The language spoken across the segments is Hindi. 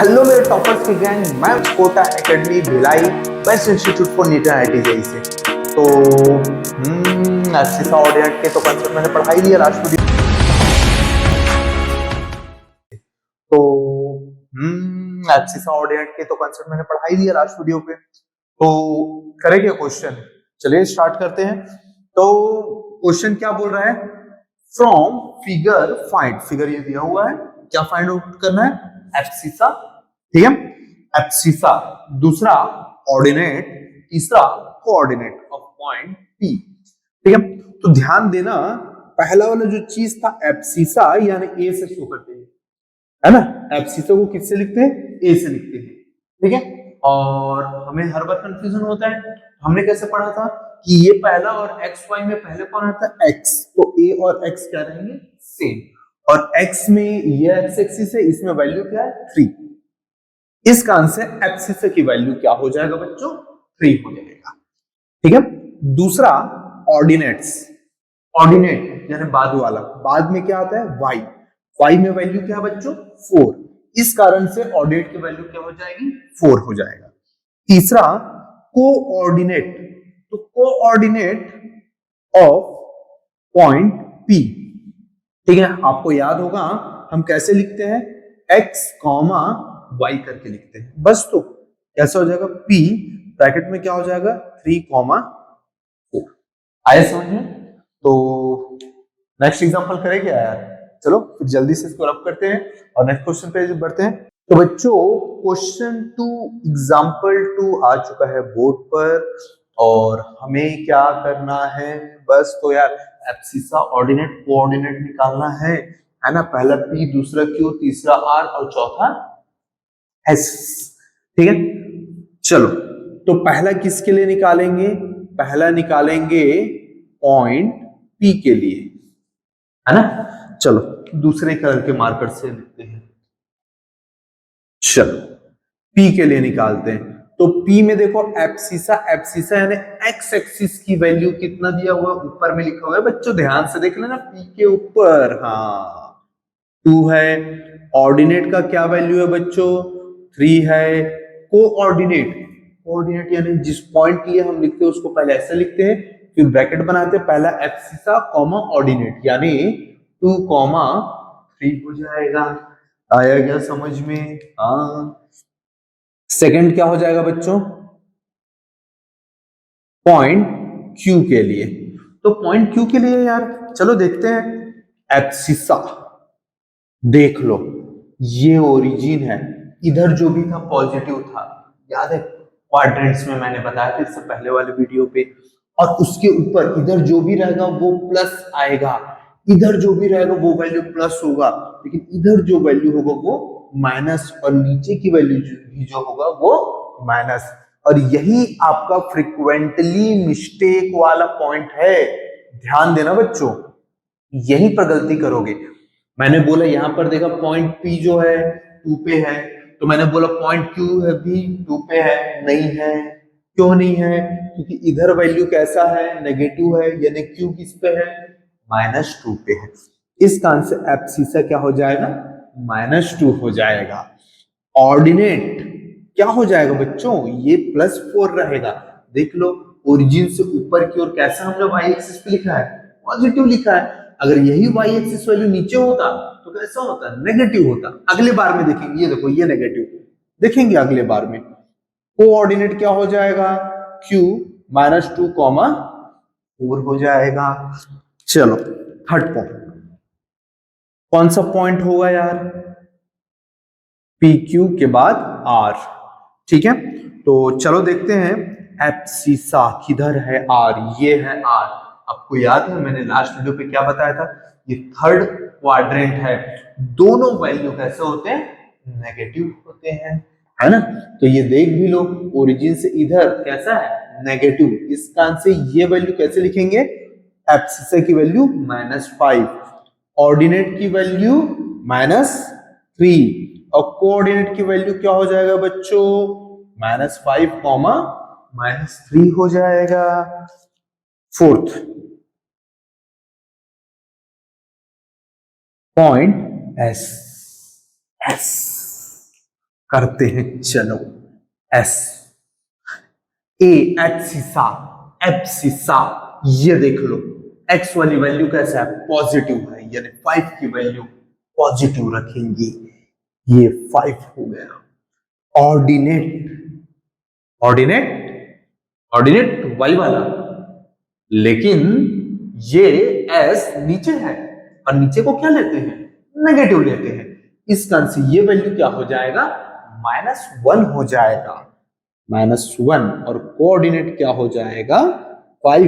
हेलो मेरे टॉपर्स की गैंग, मैं Kota academy Bhilai best institute for NEET and IIT से। तो अच्छे सा ऑडियंस के तो कंसेप्ट मैंने पढ़ा ही लिया लास्ट वीडियो। तो अच्छे सा ऑडियंस के तो कंसेप्ट मैंने पढ़ा ही लिया लास्ट वीडियो पे। तो करेंगे क्वेश्चन, चलिए स्टार्ट करते हैं। तो क्वेश्चन क्या बोल रहा है? फ्रॉम फिगर फाइंड, फिगर ये दिया हुआ है, क्या फाइंड आउट करना है? एब्सिसा, ठीक है, एब्सिसा। दूसरा ऑर्डिनेट, तीसरा कोऑर्डिनेट ऑफ पॉइंट पी, ठीक है। तो ध्यान देना, पहला वाला जो चीज था एब्सिसा यानी ए से शो करते हैं, है ना। एब्सिसा को किससे लिखते हैं? ए से लिखते हैं, ठीक है। और हमें हर बार कंफ्यूजन होता है, हमने कैसे पढ़ा था कि ये पहला और एक्स वाई में पहले कौन आता है? एक्स, तो ए और एक्स क्या रहेंगे? सेम। और एक्स में ये एक्स एक्सिस है, इसमें वैल्यू क्या है? 3। इस कारण से एब्सिसा की वैल्यू क्या हो जाएगा बच्चों? 3 हो जाएगा, ठीक है। दूसरा ऑर्डिनेट्स, ऑर्डिनेट यानी बाद वाला, बाद में क्या आता है? वाई, वाई में वैल्यू क्या है बच्चों? 4। इस कारण से ऑर्डिनेट की वैल्यू क्या हो जाएगी? 4 हो जाएगा। तीसरा कोऑर्डिनेट, तो कोऑर्डिनेट ऑफ पॉइंट पी, ठीक है। आपको याद होगा हम कैसे लिखते हैं? x कॉमा वाई करके लिखते हैं बस। तो कैसा हो जाएगा? p ब्रैकेट में क्या हो जाएगा? 3 कॉमा 4। आया समझ में? तो नेक्स्ट एग्जांपल करें क्या यार? चलो फिर जल्दी से इसको रब करते हैं और नेक्स्ट क्वेश्चन पे बढ़ते हैं। तो बच्चों क्वेश्चन 2 एग्जांपल 2 आ चुका है बोर्ड पर, और हमें क्या करना है बस? तो यार एब्सिसा, ऑर्डिनेट, कोऑर्डिनेट निकालना है ना। पहला p, दूसरा q, तीसरा r और चौथा s, ठीक है। चलो तो पहला किसके लिए निकालेंगे? पहला निकालेंगे पॉइंट p के लिए, है ना। चलो दूसरे कलर के मार्कर से लिखते हैं। चलो p के लिए निकालते हैं। तो p में देखो एब्सिसा, एब्सिसा यानी x एक्सिस की वैल्यू कितना दिया हुआ है? ऊपर में लिखा हुआ है बच्चों, ध्यान से देख लेना p के ऊपर, हाँ 2 है। ऑर्डिनेट का क्या वैल्यू है बच्चों? 3 है। कोऑर्डिनेट, कोऑर्डिनेट यानी जिस पॉइंट के लिए हम लिखते हैं उसको पहले ऐसे लिखते हैं, फिर ब्रैकेट बनाते हैं, पहला एब्सिसा कॉमा ऑर्डिनेट यानी 2 कॉमा 3 हो जाएगा। आया क्या समझ में? हाँ। सेकंड क्या हो जाएगा बच्चों? पॉइंट क्यू के लिए। तो पॉइंट क्यू के लिए यार चलो देखते हैं। एब्सिसा देख लो, ये ओरिजिन है, इधर जो भी था पॉजिटिव था, याद है क्वाड्रेंट्स में मैंने बताया था इससे पहले वाले वीडियो पे। और उसके ऊपर इधर जो भी रहेगा वो प्लस आएगा, इधर जो भी रहेगा वो वैल्यू प्लस होगा, लेकिन इधर जो वैल्यू होगा वो माइनस, और नीचे की वैल्यू भी जो होगा वो माइनस। और यही आपका फ्रिक्वेंटली मिस्टेक वाला पॉइंट है, ध्यान देना बच्चों, यहीं पर गलती करोगे। मैंने बोला यहां पर देखा पॉइंट पी जो है 2 पे है, तो मैंने बोला पॉइंट क्यू है भी 2 पे है, नहीं है। क्यों नहीं है? क्योंकि इधर वैल्यू कैसा है? नेगेटिव है, यानी क्यू किस पे है? -2 पे है। इस कारण से एब्सिसा क्या हो जाएगा? -2 हो जाएगा। ऑर्डिनेट क्या हो जाएगा बच्चों? ये +4 रहेगा। देख लो ओरिजिन से ऊपर की ओर कैसा हमने वाई एक्सिस पे लिखा है? पॉजिटिव लिखा है। अगर यही वाई एक्सिस वैल्यू नीचे होता तो कैसा होता? नेगेटिव होता। अगले बार में देखेंगे, ये देखो ये नेगेटिव देखेंगे अगले बार में। कोऑर्डिनेट क्या हो जाएगा? q -2 कॉमा 4 हो जाएगा। चलो थर्ड पॉइंट कौन सा पॉइंट होगा यार? पी क्यू के बाद आर, ठीक है। तो चलो देखते हैं एब्सिसा किधर है? आर, ये है आर। आपको याद है मैंने लास्ट वीडियो पे क्या बताया था? ये थर्ड क्वाड्रेंट है, दोनों वैल्यू कैसे होते हैं? नेगेटिव होते हैं, है ना। तो ये देख भी लो, ओरिजिन से इधर कैसा है? नेगेटिव। इस कारण से ये वैल्यू कैसे लिखेंगे? एब्सिसा की वैल्यू -5, ऑर्डिनेट की वैल्यू -3, और कोऑर्डिनेट की वैल्यू क्या हो जाएगा बच्चों? -5 कॉमा -3 हो जाएगा। फोर्थ पॉइंट एस, एस करते हैं। चलो एस ए एक्सिसा एब्सिसा, ये देख लो एक्स वाली वैल्यू कैसा है, पॉजिटिव है, यानी 5 की वैल्यू पॉजिटिव रखेंगे, ये 5 हो गया। ऑर्डिनेट ऑर्डिनेट ऑर्डिनेट वाई वाला, लेकिन ये एस नीचे है और नीचे को क्या लेते हैं, नेगेटिव लेते हैं, इस कारण से ये वैल्यू क्या हो जाएगा, -1 हो जाएगा, -1, और कोऑर्डिनेट क्या हो जाएगा 5,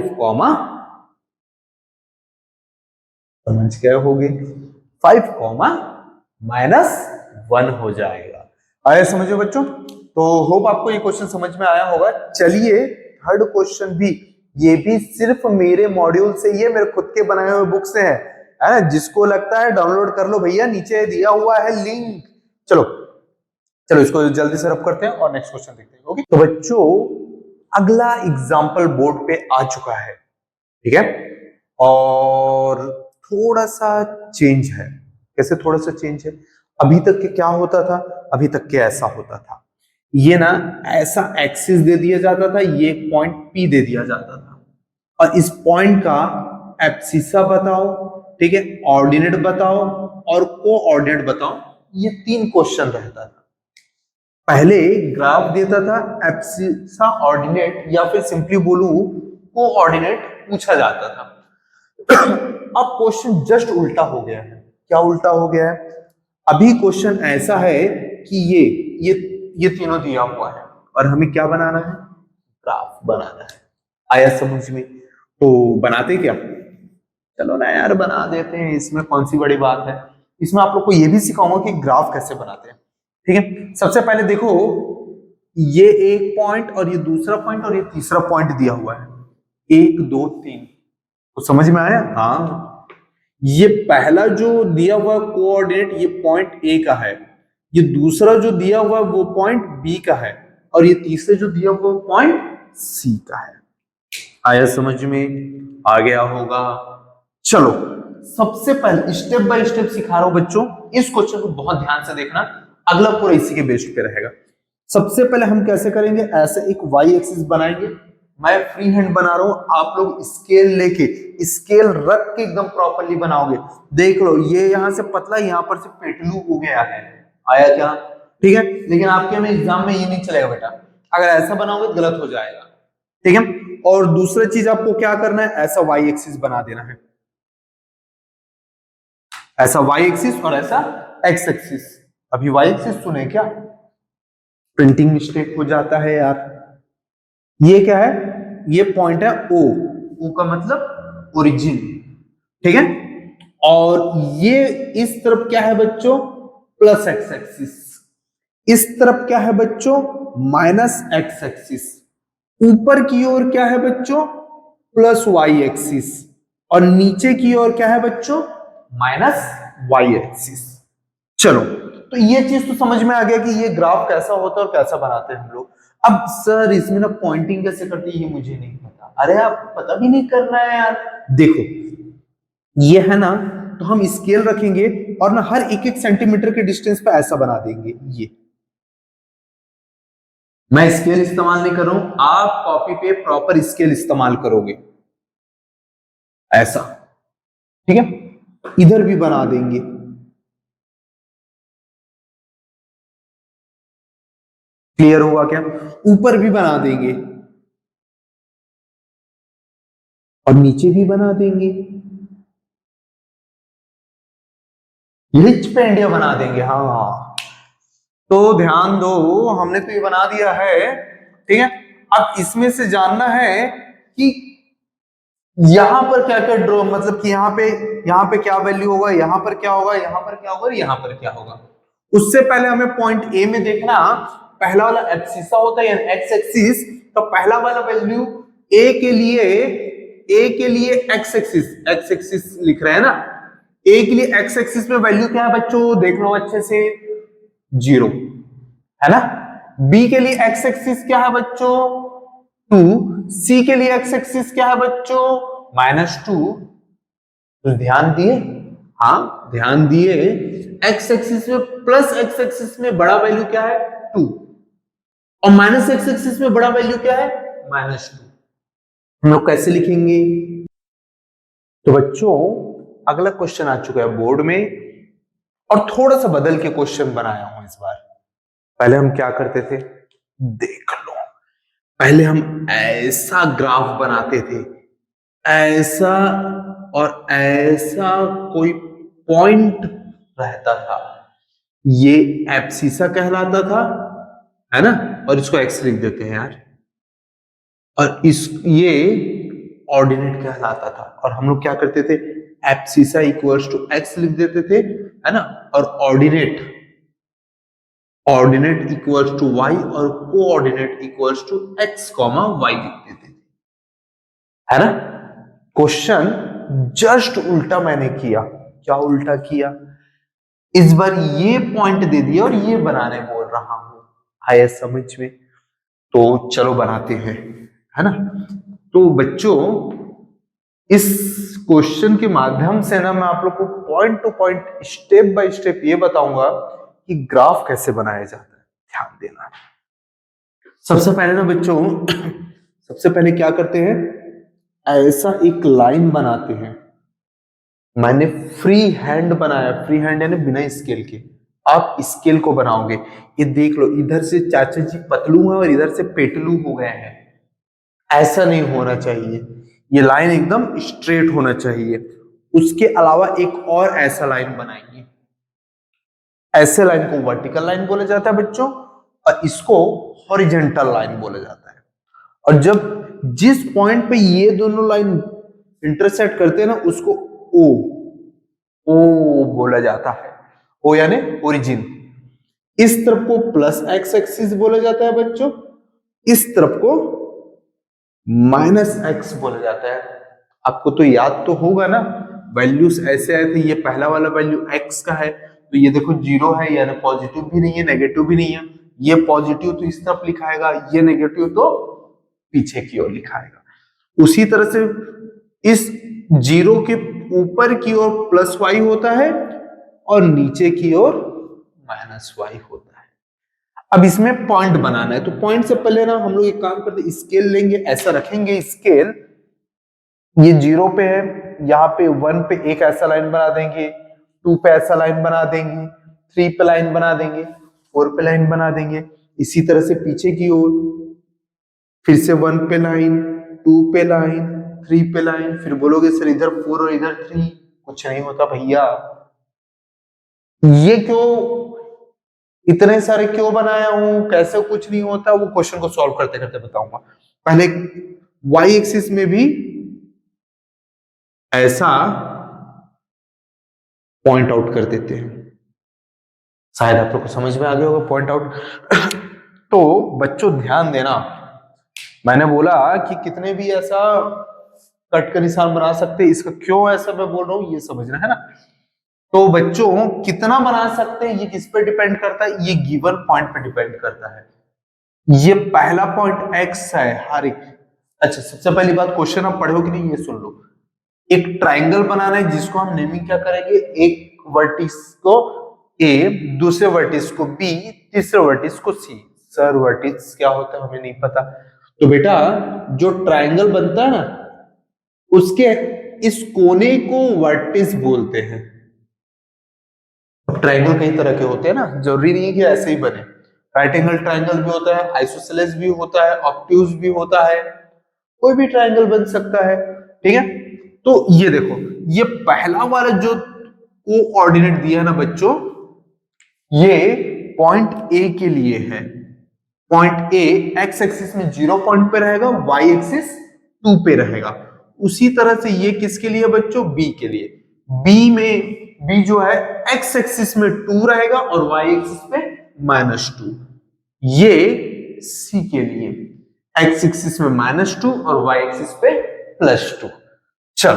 समझ गए होगे, 5, -1 हो जाएगा। आया समझो बच्चों? तो होप आपको ये क्वेश्चन समझ में आया होगा। चलिए थर्ड क्वेश्चन भी, ये भी सिर्फ मेरे मॉड्यूल से, ये मेरे खुद के बनाए हुए बुक से है ना, जिसको लगता है डाउनलोड कर लो भैया, नीचे दिया हुआ है लिंक। चलो चलो इसको जल्दी से रब करते हैं और नेक्स्ट क्वेश्चन देखते हैं। ओके, तो बच्चों अगला एग्जाम्पल बोर्ड पे आ चुका है, ठीक है, और थोड़ा सा चेंज है। कैसे थोड़ा सा चेंज है? अभी तक के क्या होता था, अभी तक के ऐसा होता था, ये ना ऐसा एक्सिस दे दिया जाता था, ये पॉइंट P दे दिया जाता था, और इस पॉइंट का एब्सिसा बताओ, ठीक है, ऑर्डिनेट बताओ और कोऑर्डिनेट बताओ, ये 3 क्वेश्चन रहता था। पहले ग्राफ देता था, एब्सिसा, ऑर्डिनेट, या फिर सिंपली बोलूं कोऑर्डिनेट पूछा जाता था। अब क्वेश्चन जस्ट उल्टा हो गया है। क्या उल्टा हो गया है? अभी क्वेश्चन ऐसा है कि ये तीनों दिया हुआ है और हमें क्या बनाना है, ग्राफ बनाना है। आया समझ में? तो बनाते क्या, चलो ना यार बना देते हैं, इसमें कौन सी बड़ी बात है। इसमें आप लोग को ये भी सिखाऊंगा कि ग्राफ कैसे बनाते हैं, ठीक है। सबसे पहले देखो, ये एक पॉइंट और ये दूसरा पॉइंट और ये तीसरा पॉइंट दिया हुआ है, 1 2 3, तो समझ में आया? हाँ, ये पहला जो दिया हुआ कोऑर्डिनेट ये पॉइंट ए का है, ये दूसरा जो दिया हुआ वो पॉइंट बी का है, और ये तीसरा जो दिया हुआ पॉइंट सी का है। आया समझ में? आ गया होगा। चलो सबसे पहले स्टेप बाय स्टेप सिखा रहा हूं बच्चों, इस क्वेश्चन को बहुत ध्यान से देखना, अगला पूरा इसी के बेस्ड पे रहेगा। सबसे पहले हम कैसे करेंगे, ऐसे एक वाई एक्सिस बनाएंगे, मैं फ्री हैंड बना रहा हूं, आप लोग स्केल लेके स्केल रख के एकदम प्रॉपरली बनाओगे। देख लो ये यहां से पतला, यहां पर से पेटलू हो गया है। आया क्या? ठीक है, लेकिन आपके में एग्जाम में ये नहीं चलेगा बेटा, अगर ऐसा बनाओगे तो गलत हो जाएगा, ठीक है। और दूसरी चीज आपको क्या करना है, ऐसा वाई एक्सिस बना देना है, ऐसा वाई एक्सिस और ऐसा एक्स एक्सिस। अभी वाई एक्सिस सुने क्या, प्रिंटिंग मिस्टेक हो जाता है यार। ये क्या है, ये पॉइंट है ओ, ओ का मतलब ओरिजिन, ठीक है, और ये इस तरफ क्या है बच्चों, प्लस एक्स एक्सिस, इस तरफ क्या है बच्चों, माइनस एक्स एक्सिस, ऊपर की ओर क्या है बच्चों, प्लस वाई एक्सिस, और नीचे की ओर क्या है बच्चों, माइनस वाई एक्सिस। चलो तो ये चीज तो समझ में आ गया कि ये ग्राफ कैसा होता है और कैसा बनाते हैं हम लोग। अब सर इसमें ना पॉइंटिंग कैसे करती है ये मुझे नहीं पता, अरे आप पता भी नहीं करना है यार। देखो ये है ना, तो हम स्केल रखेंगे और ना हर 1-1 सेंटीमीटर के डिस्टेंस पे ऐसा बना देंगे। ये मैं स्केल इस्तेमाल नहीं कर रहा हूं, आप कॉपी पे प्रॉपर स्केल इस्तेमाल करोगे, ऐसा, ठीक है। इधर भी बना देंगे, क्लियर हुआ क्या? ऊपर भी बना देंगे और नीचे भी बना देंगे, रिच पे इंडिया बना देंगे। हाँ तो ध्यान दो, हमने तो ये बना दिया है, ठीक है। अब इसमें से जानना है कि यहां पर क्या क्या ड्रॉ, मतलब कि यहाँ पे क्या वैल्यू होगा, यहाँ पर क्या होगा, यहाँ पर क्या होगा, यहाँ पर क्या होगा। उससे पहले हमें पॉइंट ए में देखना, पहला वाला एक्सिसा होता है एक्स एक्सिस, तो पहला वाला वैल्यू ए के लिए एक्स एक्सिस लिख रहे हैं ना, ए के लिए एक्स एक्सिस में वैल्यू क्या है बच्चों, देख लो अच्छे से, 0 है ना। बी के लिए एक्स एक्सिस क्या है बच्चों, 2, सी के लिए एक्स एक्सिस क्या है बच्चों, -2। तो ध्यान दिए, हाँ ध्यान दिए, एक्स एक्सिस में प्लस एक्स एक्सिस में बड़ा वैल्यू क्या है 2 और माइनस एक्स एक्सिस में बड़ा वैल्यू क्या है -2। हम लोग कैसे लिखेंगे? तो बच्चों अगला क्वेश्चन आ चुका है बोर्ड में और थोड़ा सा बदल के क्वेश्चन बनाया हूं इस बार। पहले हम क्या करते थे, देख लो, पहले हम ऐसा ग्राफ बनाते थे, ऐसा और ऐसा कोई पॉइंट रहता था, ये एब्सिसा कहलाता था, है ना, और इसको एक्स लिख देते हैं यार, और इस ये ऑर्डिनेट कहलाता था, और हम लोग क्या करते थे, एब्सिसा इक्वल्स टू एक्स लिख देते थे, है ना, और ordinate ordinate equals to Y और coordinate equals to X comma Y लिख देते थे, है ना। क्वेश्चन जस्ट उल्टा मैंने किया। क्या उल्टा किया? इस बार ये पॉइंट दे दिया और ये बनाने बोल रहा हूं, आया समझ में? तो चलो बनाते हैं, है ना। तो बच्चों इस क्वेश्चन के माध्यम से ना मैं आप लोग को point two point step by step ये बताऊंगा कि ग्राफ कैसे बनाया जाता है। ध्यान देना। सबसे पहले ना बच्चों सबसे पहले क्या करते हैं, ऐसा एक लाइन बनाते हैं। मैंने फ्री हैंड बनाया, फ्री हैंड यानी बिना स्केल के, आप स्केल को बनाओगे। ये देख लो, इधर से चाचा जी पतलू है और इधर से पेटलू हो गए हैं, ऐसा नहीं होना चाहिए, ये लाइन एकदम स्ट्रेट होना चाहिए। उसके अलावा एक और ऐसा लाइन बनाएंगे, ऐसे लाइन को वर्टिकल लाइन बोला जाता है बच्चों, और इसको हॉरिजॉन्टल लाइन बोला जाता है। और जब जिस पॉइंट पे ये दोनों लाइन इंटरसेक्ट करते हैं ना, उसको ओ ओ बोला जाता है, ओ यानी ओरिजिन। इस तरफ को प्लस एक्स एक्सिस बोला जाता है बच्चों, इस तरफ को माइनस एक्स बोला जाता है। आपको तो याद तो होगा ना, वैल्यूज ऐसे आए थे, ये पहला वाला वैल्यू एक्स का है, तो ये देखो जीरो है, यानी पॉजिटिव भी नहीं है नेगेटिव भी नहीं है, ये पॉजिटिव तो इस तरफ लिखाएगा, ये नेगेटिव तो पीछे की ओर लिखाएगा। उसी तरह से इस जीरो के ऊपर की ओर प्लस वाई होता है और नीचे की ओर माइनस वाई होता है। अब इसमें पॉइंट बनाना है, तो पॉइंट से पहले ना हम लोग एक काम करते, स्केल लेंगे, ऐसा रखेंगे स्केल, ये जीरो पे है, यहाँ पे वन पे एक ऐसा लाइन बना देंगे, टू पे ऐसा लाइन बना देंगे, थ्री पे लाइन बना देंगे, फोर पे लाइन बना देंगे, इसी तरह से पीछे की ओर फिर से वन पे लाइन, टू पे लाइन, थ्री पे लाइन। फिर बोलोगे सर इधर फोर और इधर थ्री, कुछ नहीं होता भैया। ये क्यों, इतने सारे क्यों बनाया हूं, कैसे कुछ नहीं होता, वो क्वेश्चन को सॉल्व करते करते बताऊंगा। पहले वाई एक्सिस में भी ऐसा पॉइंट आउट कर देते हैं, शायद आप लोग को समझ में आ गया होगा पॉइंट आउट। तो बच्चों ध्यान देना, मैंने बोला कि कितने भी ऐसा कट का निशान बना सकते हैं, इसका क्यों ऐसा मैं बोल रहा हूं ये समझना है ना। तो बच्चों कितना बना सकते हैं ये किस पे डिपेंड करता है, ये गिवन पॉइंट पे डिपेंड करता है। ये पहला पॉइंट एक्स है हर एक। अच्छा सबसे पहली बात, क्वेश्चन आप पढ़े हो कि नहीं ये सुन लो। एक ट्राइंगल बनाना है जिसको हम नेमिंग क्या करेंगे, एक वर्टिस को ए, दूसरे वर्टिस को बी, तीसरे वर्टिस को सी। सर वर्टिस क्या होता है हमें नहीं पता, तो बेटा जो ट्राइंगल बनता है ना उसके इस कोने को वर्टिस बोलते हैं। ट्राइंगल कई तरह के होते हैं ना, जरूरी नहीं है कि ऐसे ही बने, राइट एंगल ट्राइंगल भी होता है, आइसोसेलेस भी होता है, ऑब्ट्यूज भी होता है, कोई भी ट्राइंगल बन सकता है, ठीक है। तो ये देखो, ये पहला वाला जो कोऑर्डिनेट दिया है ना बच्चों, ये पॉइंट ए के लिए है। पॉइंट ए एक्स एक्सिस में 0 पॉइंट पे रहेगा, वाई एक्सिस 2 पे रहेगा। उसी तरह से ये किसके लिए बच्चों, बी के लिए। बी में बी जो है एक्स एक्सिस में 2 रहेगा और वाई एक्सिस पे -2। ये सी के लिए एक्स एक्सिस में -2 और वाई एक्सिस पे +2। चल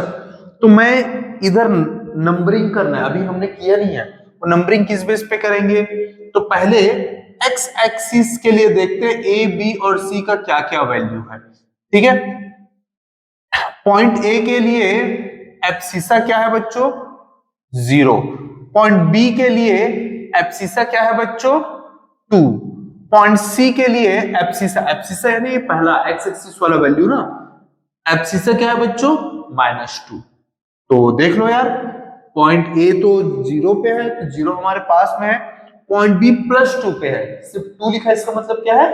तो मैं इधर नंबरिंग करना है, अभी हमने किया नहीं है, वो नंबरिंग किस बेस पे करेंगे। तो पहले एक्स एक्सिस के लिए देखते हैं ए बी और सी का क्या क्या वैल्यू है, ठीक है। पॉइंट ए के लिए एब्सिसा क्या है बच्चों, 0। पॉइंट बी के लिए एब्सिसा क्या है बच्चों 2। पॉइंट सी के लिए एब्सिसा यानी पहला एक्स एक्सिस वाला वैल्यू ना, एब्सिसा क्या है बच्चों -2। तो देख लो यार, पॉइंट ए तो 0 पे है तो 0 हमारे पास में है, पॉइंट बी +2 पे है, सिर्फ 2 लिखा है, इसका मतलब क्या है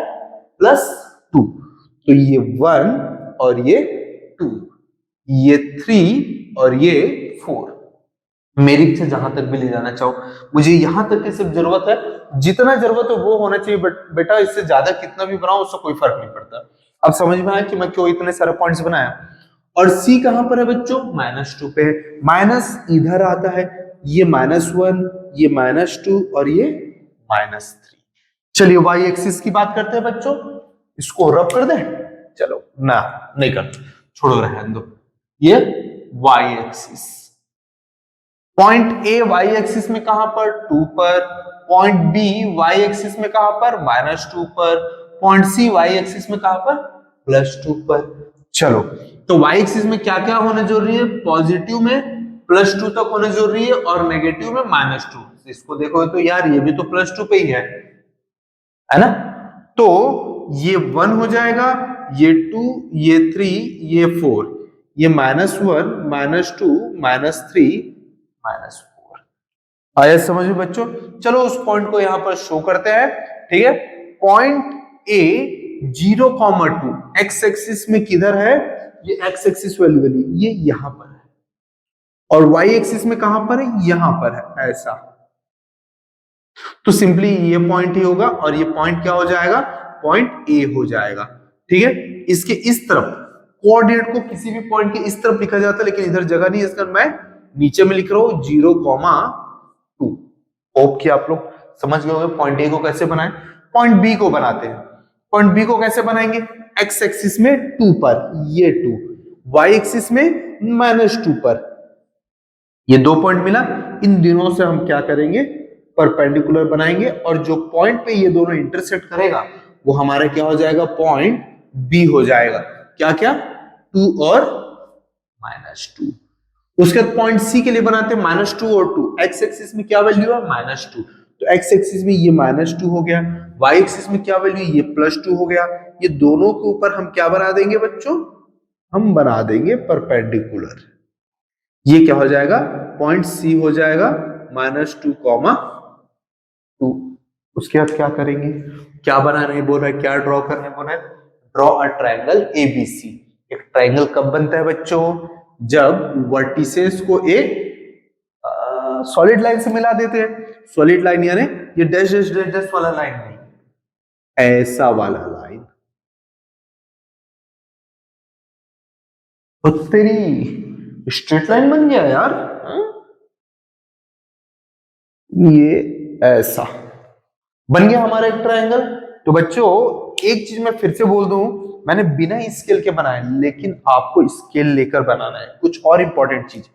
+2। तो ये 1 और ये 2, ये 3 और ये 4। मेरी इच्छा जहां तक भी ले जाना चाहो, मुझे यहां तक की सिर्फ जरूरत है, जितना जरूरत है वो होना चाहिए, बट बेटा इससे ज्यादा कितना भी बनाओ उससे कोई फर्क नहीं पड़ता। अब समझ में आया कि मैं क्यों इतने सारे पॉइंट्स बनाया। और सी कहां पर है बच्चों -2 पे, माइनस इधर आता है, ये -1, ये -2 और ये -3। चलिए वाई एक्सिस की बात करते हैं बच्चों, इसको रब कर दे, चलो ना नहीं करते, छोड़ो रहने दो। ये Y axis, point A Y axis में कहां पर 2 पर, पॉइंट बी वाई एक्सिस में कहां पर -2 पर, पॉइंट सी वाई एक्सिस में कहां पर +2 पर। चलो तो वाई एक्सिस में क्या क्या होना जरूरी है, पॉजिटिव में +2 तक होना जरूरी है और नेगेटिव में -2। इसको देखो तो यार ये भी तो +2 पे ही है ना, तो ये 1 हो जाएगा, ये 2, ये 3, ये 4, ये -1, -2, -3, -4। आया समझ में बच्चों। चलो उस पॉइंट को यहां पर शो करते हैं, ठीक है। पॉइंट ए 0,2 एक्स एक्सिस में किधर है, ये एक्स एक्सिस वैल्यू ये यहां पर है, और वाई एक्सिस में कहां पर है, यहां पर है, ऐसा। तो सिंपली ये पॉइंट ही होगा और ये पॉइंट क्या हो जाएगा, पॉइंट ए हो जाएगा, ठीक है। इसके इस तरफ कोऑर्डिनेट को किसी भी पॉइंट के इस तरफ लिखा जाता है, लेकिन इधर जगह नहीं है, इसका मैं नीचे में लिख रहा हूं 0,2। होप कि आप लोग समझ गए होंगे पॉइंट ए को कैसे बनाएं। पॉइंट बी को बनाते हैं, पॉइंट बी को कैसे बनाएंगे, एक्स एक्सिस में 2 पर, ये 2, वाई एक्सिस में -2 पर, ये 2 पॉइंट मिला, इन दिनों से हम क्या करेंगे, परपेंडिकुलर बनाएंगे, और जो पॉइंट पे ये दोनों इंटरसेक्ट करेगा वो हमारा क्या हो जाएगा, पॉइंट बी हो जाएगा। क्या क्या 2 और -2। उसके बाद पॉइंट सी के लिए बनाते हैं -2 और 2, एक्स एक्सिस में क्या वैल्यू है -2, तो एक्स एक्सिस में ये -2 हो गया, वाई एक्सिस में क्या वैल्यू, ये +2 हो गया। ये दोनों के ऊपर हम क्या बना देंगे बच्चों, हम बना देंगे परपेंडिकुलर। ये क्या हो जाएगा, पॉइंट सी हो जाएगा -2,2। उसके बाद क्या करेंगे, क्या बनाना है बोल रहा है, क्या ड्रॉ करने बोल रहा है, ड्रॉ अ ट्रायंगल एबीसी। एक ट्रायंगल कब बनता है बच्चों, जब वर्टिसेस को एक सॉलिड लाइन से मिला देते हैं। सॉलिड लाइन यानी ये डैश डैश डैश डैश वाला लाइन नहीं, ऐसा वाला लाइन। तो तेरी स्ट्रेट लाइन बन गया यार, ये ऐसा बन गया हमारा एक ट्रायंगल। तो बच्चों एक चीज मैं फिर से बोल दूं, मैंने बिना स्केल के बनाया, लेकिन आपको स्केल लेकर बनाना है। कुछ और इंपॉर्टेंट चीज,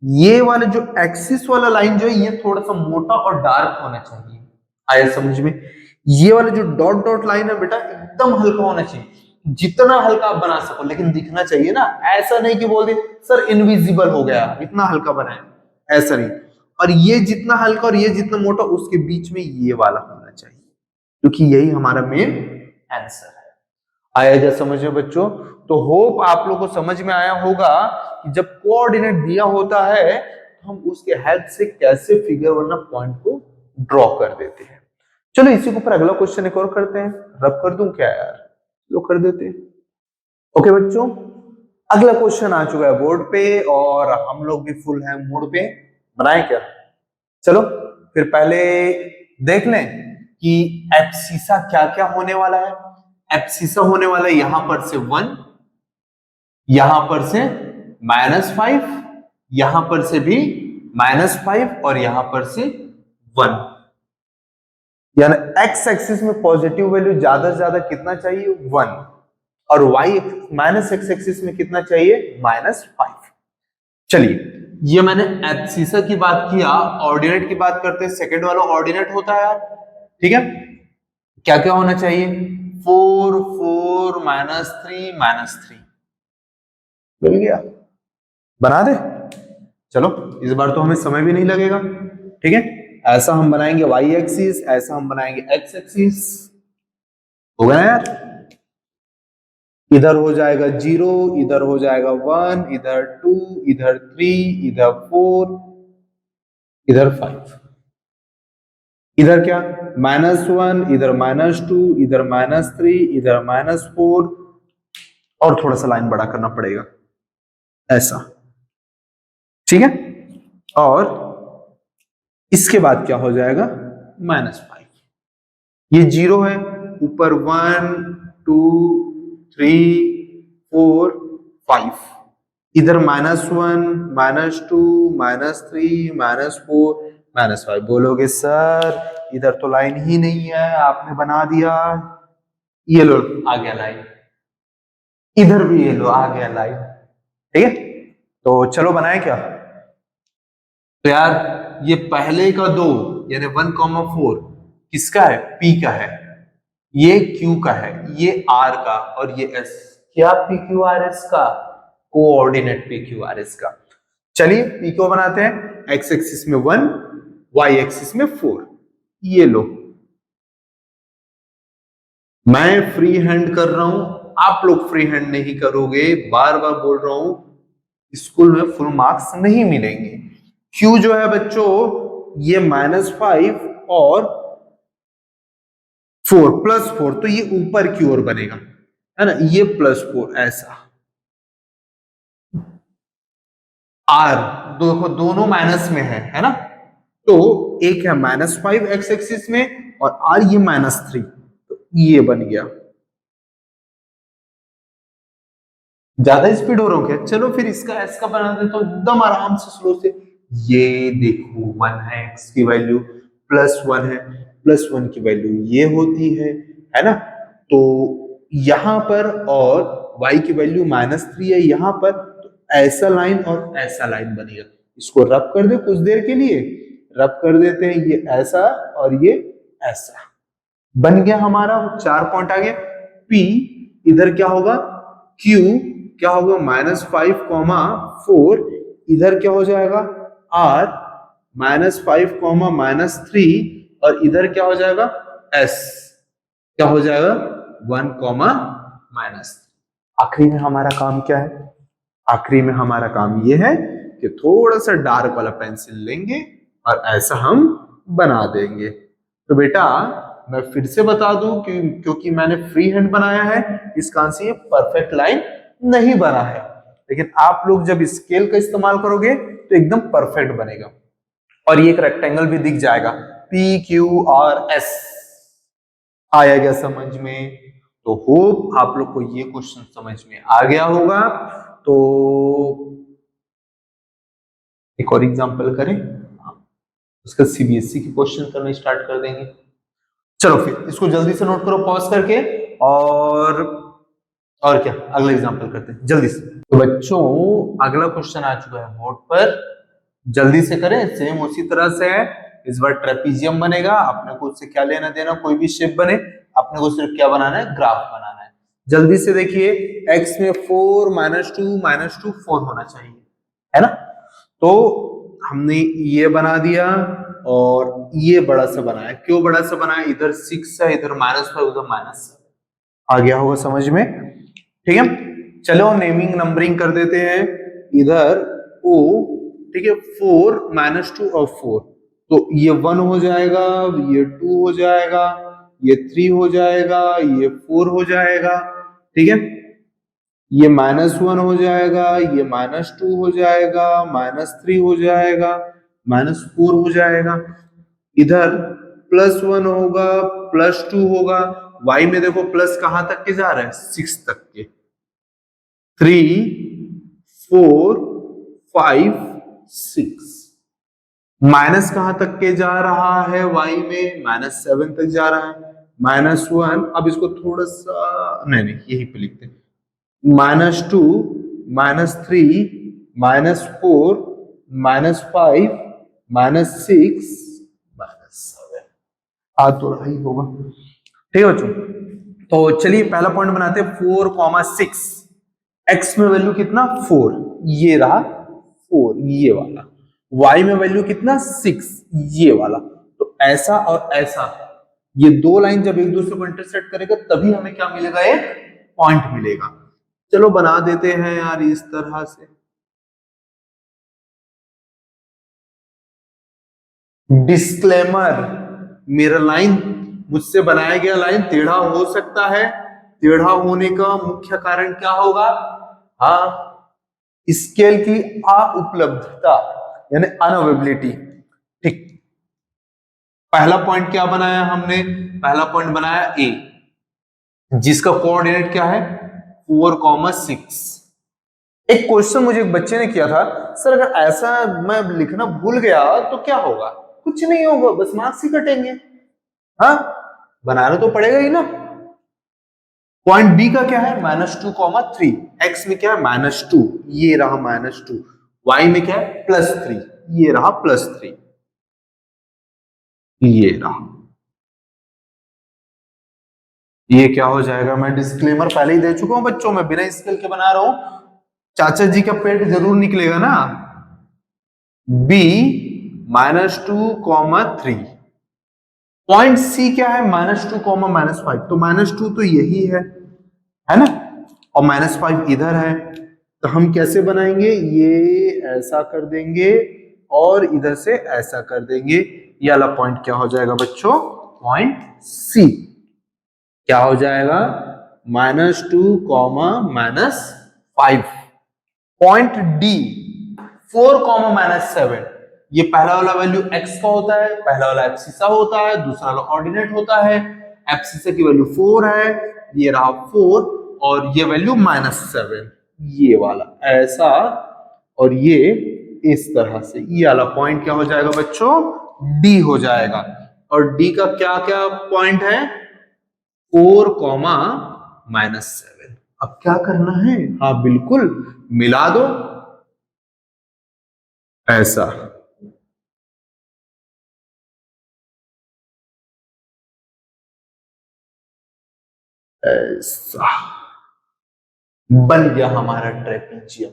ये वाला जो एक्सिस वाला लाइन जो है ये थोड़ा सा मोटा और डार्क होना चाहिए, आया समझ में। ये वाला जो डॉट डॉट लाइन है बेटा एकदम हल्का होना चाहिए, जितना हल्का आप बना सको, लेकिन दिखना चाहिए ना, ऐसा नहीं कि बोल दे सर इनविजिबल हो गया इतना हल्का बनाए, ऐसा नहीं। और ये जितना हल्का और ये जितना मोटा, उसके बीच में ये वाला होना चाहिए, क्योंकि यही हमारा मेन आंसर है। आएगा समझ में बच्चों। तो होप आप लोगों को समझ में आया होगा कि जब कोऑर्डिनेट दिया होता है तो हम उसके हेल्प से कैसे फिगर वरना पॉइंट को ड्रॉ कर देते हैं। चलो इसी के ऊपर अगला क्वेश्चन एक और करते हैं, रब कर दूं क्या यार, लो कर देते हैं। ओके बच्चों, अगला क्वेश्चन आ चुका है बोर्ड पे और हम लोग भी फुल है मूड पे, बनाए क्या। चलो फिर पहले देख लें कि एब्सिसा क्या क्या होने वाला है। एब्सिसा होने वाला है यहां पर से 1, यहां पर से -5, यहां पर से भी -5 और यहां पर से 1। यानी एक्स एक्सिस में पॉजिटिव वैल्यू ज्यादा से ज्यादा कितना चाहिए, 1, और वाई माइनस एक्स एक्सिस में कितना चाहिए, -5। चलिए ये मैंने एब्सिसा की बात किया, ऑर्डिनेट की बात करते हैं, सेकंड वाला ऑर्डिनेट होता है यार, ठीक है। क्या क्या होना चाहिए, 4 4 -3 -3, मिल गया, बना दे। चलो इस बार तो हमें समय भी नहीं लगेगा, ठीक है। ऐसा हम बनाएंगे वाई एक्सिस, ऐसा हम बनाएंगे एक्स एक्सिस, हो गया यार। इधर हो जाएगा 0, इधर हो जाएगा 1, इधर 2, इधर 3, इधर 4, इधर 5, इधर क्या -1, इधर -2, इधर -3, इधर -4, और थोड़ा सा लाइन बड़ा करना पड़ेगा ऐसा, ठीक है। और इसके बाद क्या हो जाएगा -5, ये 0 है, ऊपर 1, 2, 3, 4, 5, इधर -1, -2, -3, -4, -5। बोलोगे सर इधर तो लाइन ही नहीं है, आपने बना दिया। ये लो आ गया लाइन, इधर भी ये लो आ गया लाइन, ठीक है। तो चलो बनाए क्या, तो यार ये पहले का 2 यानी 1,4 किसका है, P का है, ये Q का है, ये R का, और ये S, क्या PQRS का, कोऑर्डिनेट PQRS का। चलिए P को बनाते हैं, x एक्सिस में 1, y एक्सिस में 4, ये लो। मैं फ्री हैंड कर रहा हूं, आप लोग फ्री हैंड नहीं करोगे, बार बार बोल रहा हूं, स्कूल में फुल मार्क्स नहीं मिलेंगे। Q जो है बच्चों ये -5 और 4 +4, तो ये ऊपर की ओर बनेगा, है ना, ये +4 ऐसा। R देखो दोनों माइनस में है ना, तो एक है -5 x एक्सिस में और R ये -3, तो ये बन गया। ज्यादा स्पीड हो रहा हूं क्या, चलो फिर इसका S का बना देता हूं एकदम आराम से स्लो से। ये देखो 1 है, x की वैल्यू +1 है, +1 की वैल्यू ये होती है ना। तो यहां पर और y की वैल्यू -3 है यहां पर, तो ऐसा लाइन और ऐसा लाइन बनेगा। इसको रब कर दे कुछ देर के लिए, रब कर देते हैं, ये ऐसा और ये ऐसा बन गया हमारा, 4 पॉइंट आ गया। P इधर क्या होगा, Q क्या होगा -5,4, इधर क्या हो जाएगा R -5,-3, और इधर क्या हो जाएगा S क्या हो जाएगा 1, आखिरी में हमारा काम क्या है, आखिरी में हमारा काम ये है कि थोड़ा सा डार्क वाला पेंसिल लेंगे और ऐसा हम बना देंगे। तो बेटा मैं फिर से बता दूं कि क्योंकि मैंने फ्री हैंड बनाया है, इस कारण से ये परफेक्ट लाइन नहीं बना है, लेकिन आप लोग जब स्केल का इस्तेमाल करोगे तो एकदम परफेक्ट बनेगा। और ये एक रेक्टेंगल भी दिख जाएगा, PQRS आया गया समझ में। तो होप आप लोग को ये क्वेश्चन समझ में आ गया होगा। तो एक और एग्जांपल करें, उसका CBSE के क्वेश्चन करना स्टार्ट कर देंगे। चलो फिर इसको जल्दी से नोट करो पॉज करके, और क्या अगला एग्जांपल करते हैं जल्दी से। तो बच्चों अगला क्वेश्चन आ चुका है बोर्ड पर, जल्दी से करें, सेम उसी तरह से है। इस बार ट्रेपीजियम बनेगा, अपने को उससे क्या लेना देना, कोई भी शेप बने, अपने को सिर्फ क्या बनाना है, ग्राफ बनाना है। जल्दी से देखिए, x में 4 -2 4 होना चाहिए, है ना। तो हमने ये बना दिया और ये बड़ा सा बनाया, क्यों बड़ा सा बनाया, इधर 6 है, इधर -5, उधर -7, आ गया होगा समझ में, ठीक है। चलो नेमिंग नंबरिंग कर देते हैं, इधर O, ठीक है, 4 -2 और 4, तो ये 1 हो जाएगा, ये 2 हो जाएगा, ये 3 हो जाएगा, ये 4 हो जाएगा, ठीक है। ये -1 हो जाएगा, ये -2 हो जाएगा, -3 हो जाएगा, -4 हो जाएगा, इधर +1 होगा, +2 होगा। y में देखो प्लस कहां तक के जा रहा है, 6 तक के, 3, 4, 5, 6। माइनस कहां तक के जा रहा है y में, -7 तक जा रहा है, -1, अब इसको थोड़ा सा नहीं यही पे लिखते हैं, -2, -3, -4, -5, -6, -7, तो ही होगा, ठीक है बच्चों। तो चलिए पहला पॉइंट बनाते हैं, 4, 6, x में वैल्यू कितना 4, ये रहा 4 ये वाला, y में वैल्यू कितना 6 ये वाला। तो ऐसा और ऐसा ये दो लाइन जब एक दूसरे को इंटरसेक्ट करेगा तभी हमें क्या मिलेगा, एक पॉइंट मिलेगा। चलो बना देते हैं यार इस तरह से। डिस्क्लेमर, मेरा लाइन, मुझसे बनाया गया लाइन टेढ़ा हो सकता है। टेढ़ा होने का मुख्य कारण क्या होगा? हाँ, स्केल की अनुपलब्धता यानी अनअवेबिलिटी। ठीक, पहला पॉइंट क्या बनाया हमने? पहला पॉइंट बनाया ए, जिसका कोऑर्डिनेट क्या है 4,6। एक क्वेश्चन मुझे एक बच्चे ने किया था, सर अगर ऐसा मैं लिखना भूल गया तो क्या होगा? कुछ नहीं होगा, बस मार्क्स ही कटेंगे। हाँ, बनाना तो पड़ेगा ही ना। पॉइंट बी का क्या है? -2,3। एक्स में क्या है? -2, ये रहा -2। वाई में क्या है? +3, ये रहा +3, ये रहा। ये क्या हो जाएगा? मैं डिस्क्लेमर पहले ही दे चुका हूं बच्चों, मैं बिना स्केल के बना रहा हूं। चाचा जी का पेट जरूर निकलेगा ना। बी -2,3। पॉइंट सी क्या है? -2, -5। तो -2 तो यही है ना, और -5 इधर है। तो हम कैसे बनाएंगे? ये ऐसा कर देंगे और इधर से ऐसा कर देंगे। ये वाला पॉइंट क्या हो जाएगा बच्चों? पॉइंट सी क्या हो जाएगा? -2, -5। Point D 4, -7। ये पहला वाला वैल्यू x का होता है, पहला वाला एब्सिसा होता है, दूसरा वाला ऑर्डिनेट होता है। एब्सिसा की वैल्यू 4 है, ये रहा 4, और ये वैल्यू -7, ये वाला ऐसा, और ये इस तरह से। ये वाला पॉइंट क्या हो जाएगा बच्चों? डी हो जाएगा। और डी का क्या क्या पॉइंट है? 4, -7। अब क्या करना है? हाँ बिल्कुल, मिला दो ऐसा। ऐसा बन गया हमारा ट्रेपीजियम।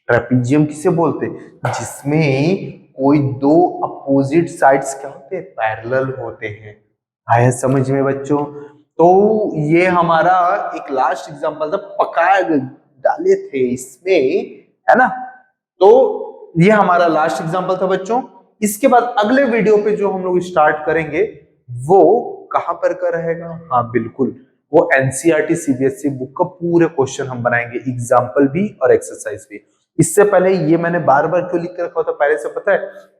ट्रेपीजियम किसे बोलते हैं? जिसमें कोई दो अपोजिट साइड्स क्या होते हैं? पैरेलल होते हैं। आया समझ में बच्चों? तो ये हमारा एक लास्ट एग्जांपल था, पकाया डाले थे इसमें, है ना। तो ये हमारा लास्ट एग्जांपल था बच्चों। इसके बाद अगले वीडियो पे जो हम लोग स्टार्ट करेंगे वो कहां पर का रहेगा? हाँ बिल्कुल, वो एनसीईआरटी सीबीएसई बुक का पूरे क्वेश्चन हम बनाएंगे, एग्जाम्पल भी और एक्सरसाइज भी। इससे पहले ये मैंने बार बार क्यों लिख कर रखा होता पहले से पता है?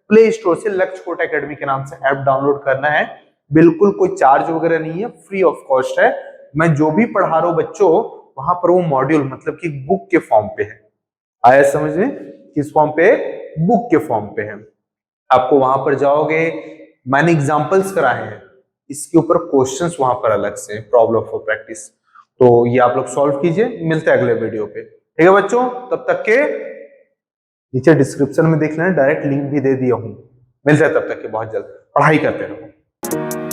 प्ले स्टोर से लक्ष्य कोट एकेडमी के नाम से ऐप डाउनलोड करना है। बिल्कुल कोई चार्ज वगैरह नहीं है, फ्री ऑफ कॉस्ट है। मैं जो भी पढ़ा रहा हूं बच्चों, वहां पर वो मॉड्यूल मतलब कि बुक के फॉर्म पे है। आया समझ में? किस फॉर्म पे? बुक के फॉर्म पे है। आपको वहां पर जाओगे, मैंने एग्जांपल्स कराए हैं, इसके ऊपर क्वेश्चंस वहां पर अलग से, प्रॉब्लम फॉर प्रैक्टिस। तो ये आप लोग सॉल्व कीजिए। मिलते हैं अगले वीडियो पे, ठीक है बच्चों? तब तक के नीचे डिस्क्रिप्शन में देख लेना, डायरेक्ट लिंक भी दे दिया हूं। मिलते हैं तब तक के बहुत जल्द। पढ़ाई करते रहो।